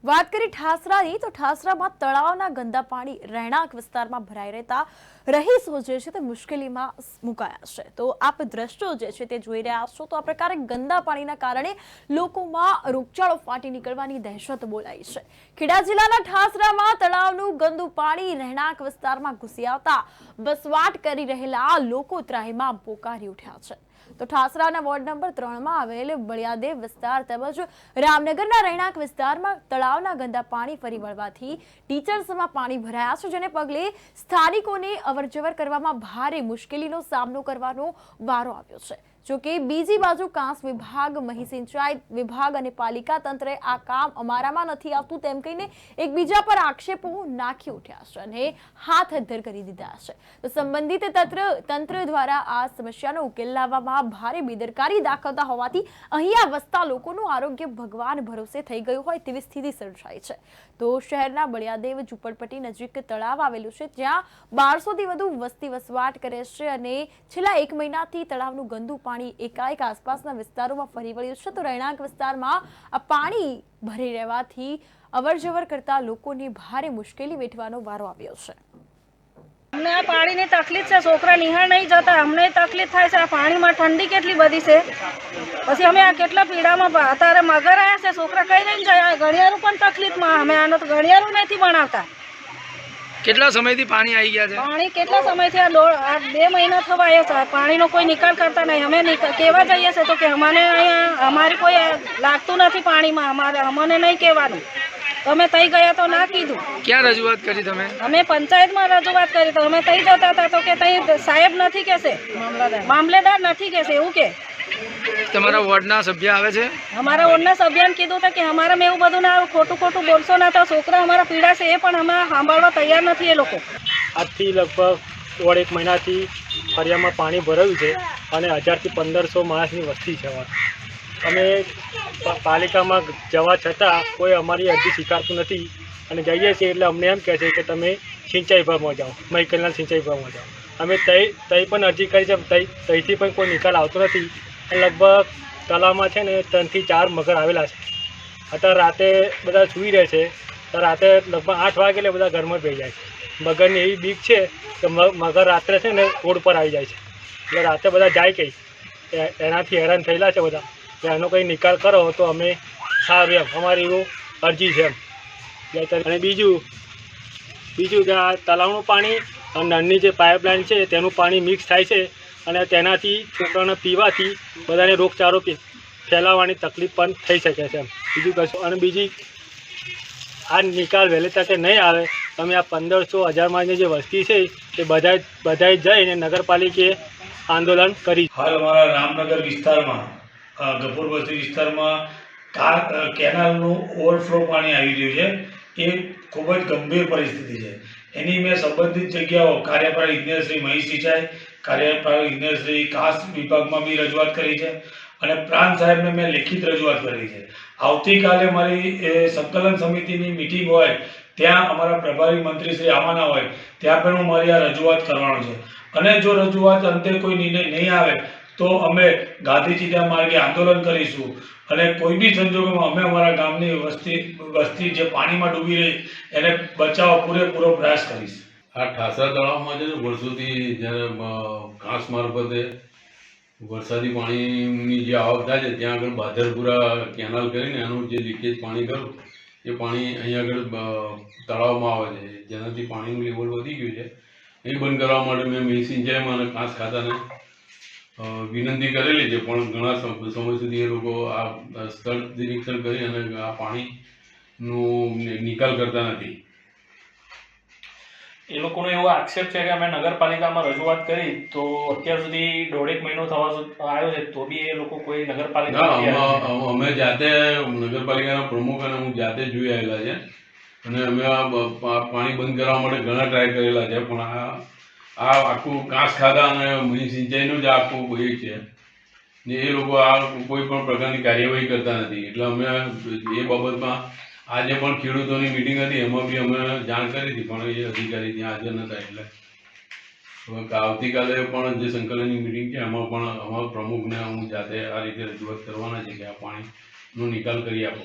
વાત કરી ઠાસરાની તો ઠાસરામાં તળાવના ગંદા પાણી રહેણાંક વિસ્તારમાં ભરાઈ રહેતા રહીશો જે છે તે મુશ્કેલીમાં મુકાયા છે। તો આપ દ્રશ્યો જે છે તે જોઈ રહ્યા છો તો આ પ્રકારે ગંદા પાણીના કારણે લોકોમાં રોગચાળો ફાટી નીકળવાની દહેશત બોલાઈ છે। ખેડા જિલ્લાના ઠાસરામાં તળાવનું ગંદુ પાણી રહેણાંક વિસ્તારમાં ઘૂસી આવતા વસવાટ કરી રહેલા લોકો ત્રાહિમામ પોકારી ઉઠ્યા છે। તો ઠાસરાના વોર્ડ નંબર 3 માં આવેલ બળિયાદેવ વિસ્તાર તેમજ રામનગરના રહેણાંક વિસ્તારમાં તળાવના ગંદા પાણી ફરી વળવાથી ટીચર્સમાં પાણી ભરાયા છે, જેને પગલે સ્થાનિકોને અવરજવર કરવામાં ભારે મુશ્કેલીનો સામનો કરવાનો વારો આવ્યો છે। જો કે બીજી બાજુ કાંસ વિભાગ, મહી સિંચાઈ વિભાગ અને પાલિકા તંત્રે આ કામ અમારામાં નથી આવતું તેમ કહીને એકબીજા પર આક્ષેપો નાખી ઉઠ્યા છે અને હાથ અદ્ધર કરી દીધા છે। તો સંબંધિત તંત્ર દ્વારા આ સમસ્યાનો ઉકેલ લાવવામાં ભારે બેદરકારી દાખવતા હોવાથી અહીંયા વસતા લોકોનું આરોગ્ય ભગવાન ભરોસે થઈ ગયું હોય તેવી સ્થિતિ સર્જાઈ છે। તો શહેરના બળિયાદેવ ઝુંપડપટ્ટી નજીક તળાવ આવેલું છે, જ્યાં 1200 થી વધુ વસ્તી વસવાટ કરે છે અને છેલ્લા 1 મહિનાથી તળાવનું ગંદુ પાણી એકાએક આસપાસના વિસ્તારોમાં ફરી વળ્યું છે। તો રહેણાંક વિસ્તારમાં આ પાણી ભરી રહેવાથી અવરજવર કરતા લોકોને ભારે મુશ્કેલી વેઠવાનો વારો આવ્યો છે। અમને આ પાણીની તકલીફ છે, છોકરા નિહાળ નહીં જતા, અમને તકલીફ થાય છે। આ પાણીમાં ઠંડી કેટલી બધી છે, પછી અમે આ કેટલા પીડામાં અત્યારે મગર આવ્યા છે, છોકરા કઈ નહીં જાય। ગણિયારું પણ તકલીફમાં, અમે આનો તો ગણિયારું નથી બનાવતા। કેટલા સમયથી પાણી આવી ગયા છે? પાણી કેટલા સમયથી આ 2 મહિના થવા આવ્યા છે, પાણીનો કોઈ નિકાલ કરતા નહીં। અમે કહેવા જઈએ છે તો કે અમને અહીંયા અમારી કોઈ લાગતું નથી પાણીમાં, અમને નહીં કહેવાનું। તો અમે તઈ ગયા તો ના કીધું। ક્યાં રજૂઆત કરી તમે? અમે પંચાયતમાં રજૂઆત કરી તો અમે તઈ જતા હતા તો કે તઈ સાહેબ નથી કહેશે, મામલેદાર નથી કહેશે એવું કે। તમારા વોર્ડના સભ્ય આવે છે? અમારા વોર્ડના સભ્યને કીધું હતું કે અમારામાં એવું બધું ના ખોટું બોલશો ના, તો છોકરા અમારા પીડા છે એ પણ અમે સાંભળવા તૈયાર નથી એ લોકો। આજથી લગભગ 1.5 મહિનાથી ફરિયામાં પાણી ભરાયું છે અને 1000 થી 1500 માણસની વસ્તી છે। અમે પાલિકામાં જવા છતાં કોઈ અમારી અરજી સ્વીકારતું નથી અને જઈએ છીએ એટલે અમને એમ કહે છે કે તમે સિંચાઈ વિભાગમાં જાઓ, મહી કલ્યાણ સિંચાઈ વિભાગમાં જાઓ। અમે તઈ પણ અરજી કરી છે, તઈથી પણ કોઈ નિકાલ આવતો નથી। લગભગ તળાવમાં છે ને 3 થી 4 મગર આવેલા છે। અત્યારે રાતે બધા સૂઈ રહે છે, તો રાતે લગભગ 8 વાગે એટલે બધા ઘરમાં બેસી જાય છે। મગરની એવી બીક છે કે મગર રાત્રે છે ને રોડ પર આવી જાય છે, એટલે રાતે બધા જાય કઈ એનાથી હેરાન થયેલા છે બધા। એટલે એનો કંઈ નિકાલ કરો તો અમે સારું એમ અમારી એવું અરજી છે એમ। અને બીજું કે આ તળાવનું પાણી અને નળની જે પાઇપલાઇન છે તેનું પાણી મિક્સ થાય છે અને તેનાથી છોકરાઓને પીવાથી બધાને રોગચાળો ફેલાવવાની તકલીફ પણ થઈ શકે છે એમ। બીજું કશું અને બીજી આ નિકાલ વહેલી તકે નહીં આવે તો અમે આ 1500 1000માં જે વસ્તી છે તે બધાએ જઈને નગરપાલિકાએ આંદોલન કરી। હાલ અમારા રામનગર વિસ્તારમાં ગફુર બસ્તી વિસ્તારમાં કેનાલનું ઓવરફ્લો પાણી આવી રહ્યું છે, એ ખૂબ જ ગંભીર પરિસ્થિતિ છે। એની મેં સંબંધિત જગ્યાઓ કાર્યપાલક ઇજનેર શ્રી મહી સિંચાઈ, કાર્યપાલક ઇજનેર શ્રી કાસ વિભાગમાં બી રજૂઆત કરી છે અને પ્રાંત સાહેબને મેં લેખિત રજૂઆત કરી છે। આવતીકાલે મારી સંકલન સમિતિની મિટિંગ હોય ત્યાં અમારા પ્રભારી મંત્રી શ્રી આવવાના હોય, ત્યાં પણ હું મારી આ રજૂઆત કરવાનો છે અને જો રજૂઆત અંતે કોઈ નિર્ણય નહીં આવે તો અમે ગાંધીજીના માર્ગે આંદોલન કરીશું અને કોઈ બી સંજોગોમાં અમે અમારા ગામની વસ્તી જે પાણીમાં ડૂબી રહી એને બચાવવા પૂરેપૂરો પ્રયાસ કરીશ। આ ઠાસરા તળાવમાં છે ને વર્ષોથી જ્યારે ઘાસ મારફતે વરસાદી પાણીની જે આવક થાય છે ત્યાં આગળ બાદરપુરા કેનાલ કરીને એનું જે લીકેજ પાણી કરું એ પાણી અહીંયા આગળ તળાવમાં આવે છે, જેનાથી પાણીનું લેવલ વધી ગયું છે। એ બંધ કરવા માટે મેં મહી સિંચાઈમાં અને કાંસ ખાતાને વિનંતી કરેલી છે, પણ ઘણા સમય સુધી એ લોકો આ સ્થળ નિરીક્ષણ કરી અને આ પાણીનું નિકાલ કરતા નથી। એ લોકોનો એવો આક્ષેપ છે કે અમે નગરપાલિકામાં રજૂઆત કરી તો અત્યાર સુધી 1.5 મહિનો થવા આવ્યો છે તો બી એ લોકો કોઈ નગરપાલિકા અમે જાતે નગરપાલિકાના પ્રમુખ અને હું જાતે જોઈ આવેલા છે અને અમે આ પાણી બંધ કરવા માટે ઘણા ટ્રાય કરેલા છે, પણ આ આખું કાંસ ખાતા અને મહી સિંચાઈનું જ આખું એ છે ને એ લોકો આ કોઈ પણ પ્રકારની કાર્યવાહી કરતા નથી। એટલે અમે એ બાબતમાં આજે પણ ખેડૂતોની મિટિંગ હતી એમાં બી અમે જાણ કરી હતી, પણ એ અધિકારી ત્યાં હાજર નહોતા। એટલે હવે આવતીકાલે પણ જે સંકલનની મિટિંગ છે એમાં પણ અમારા પ્રમુખને હું જાતે આ રીતે રજૂઆત કરવાના છે કે આ પાણીનો નિકાલ કરી આપો।